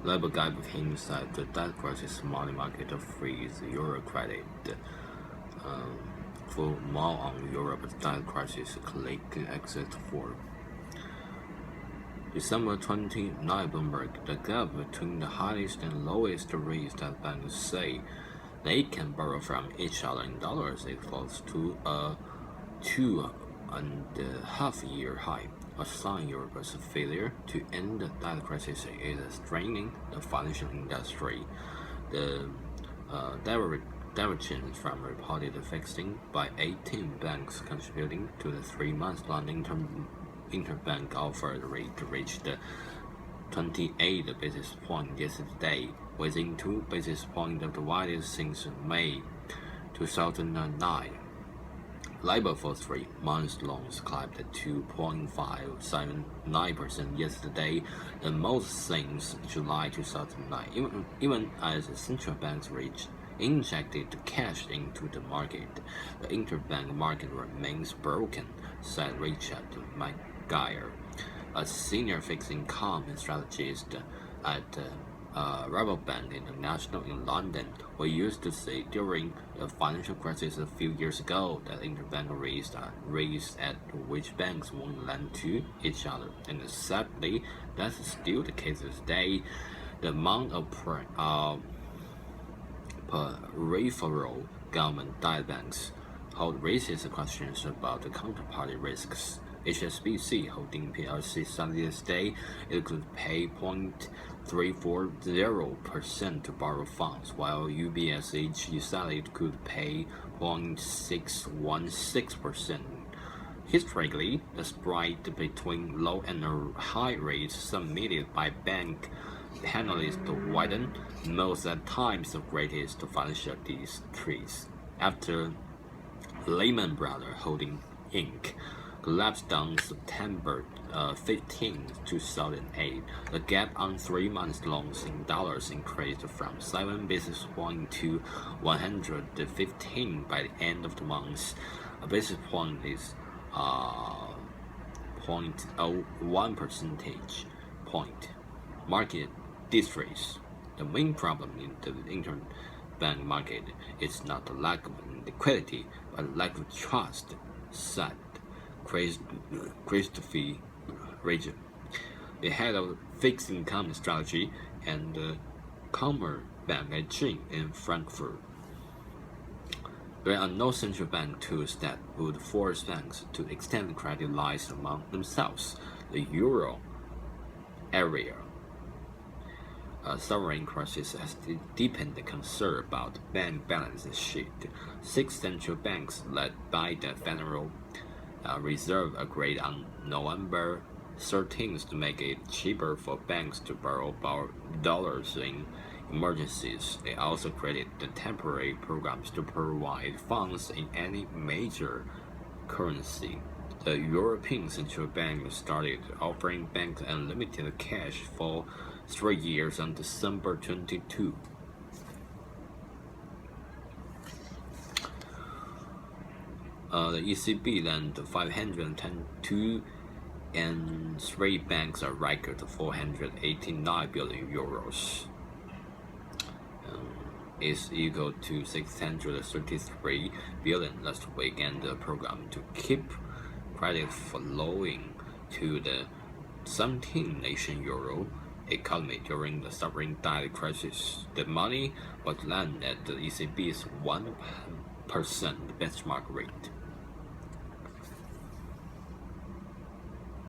Labour guide hints that the debt crisis money market frees euro credit. Um, for more on Europe's debt crisis, click Exit 4. December 29, Bloomberg, the gap between the highest and lowest rates that banks say they can borrow from each other in dollars is close to a 2.5-year high, a sign Europe's failure to end the debt crisis is straining the financial industry. The divergence from reported fixing by 18 banks contributing to the 3-month-long interbank offer rate reached 28 basis points yesterday, within 2 basis points of the widest since May 2009. LIBOR for 3-month loans climbed to 2.579% yesterday, the most since July 2009, even as central banks injected cash into the market. The interbank market remains broken, said Richard McGuire, a senior fixed income strategist at Rabobank International in London. We used to say during the financial crisis a few years ago that interbank rates at which banks won't lend to each other, and sadly, that's still the case today. The amount of peripheral government debt banks hold raises questions about the counterparty risks. HSBC Holding plc said yesterday it could pay 0.340% to borrow funds, while UBS AG said it could pay 0.616%. Historically, the spread between low and high rates submitted by bank panelists widen, most at times the greatest financial distress. After Lehman Brothers Holding Inc. collapsed on September 15, 2008, the gap on 3-month loans in dollars increased from 7 basis points to 115 by the end of the month. A basis point is 0.01 percentage point. Market distress. The main problem in the interbank market is not the lack of liquidity, but lack of trust, said Christopher Region, the head of fixed income strategy and Commerzbank AG in Frankfurt. There are no central bank tools that would force banks to extend credit lines among themselves. The euro area sovereign crisis has deepened the concern about bank balance sheet. 6 central banks, led by the Federal Reserve, agreed on November 13th to make it cheaper for banks to borrow dollars in emergencies. They also created the temporary programs to provide funds in any major currency. The European Central Bank started offering banks unlimited cash for 3 years on December 22. The ECB lent 510 and 3 banks a record 489 billion euros. Is equal to 633 billion last week, and the program to keep credit flowing to the 17-nation euro economy during the sovereign debt crisis. The money was lent at the ECB's 1% benchmark rate.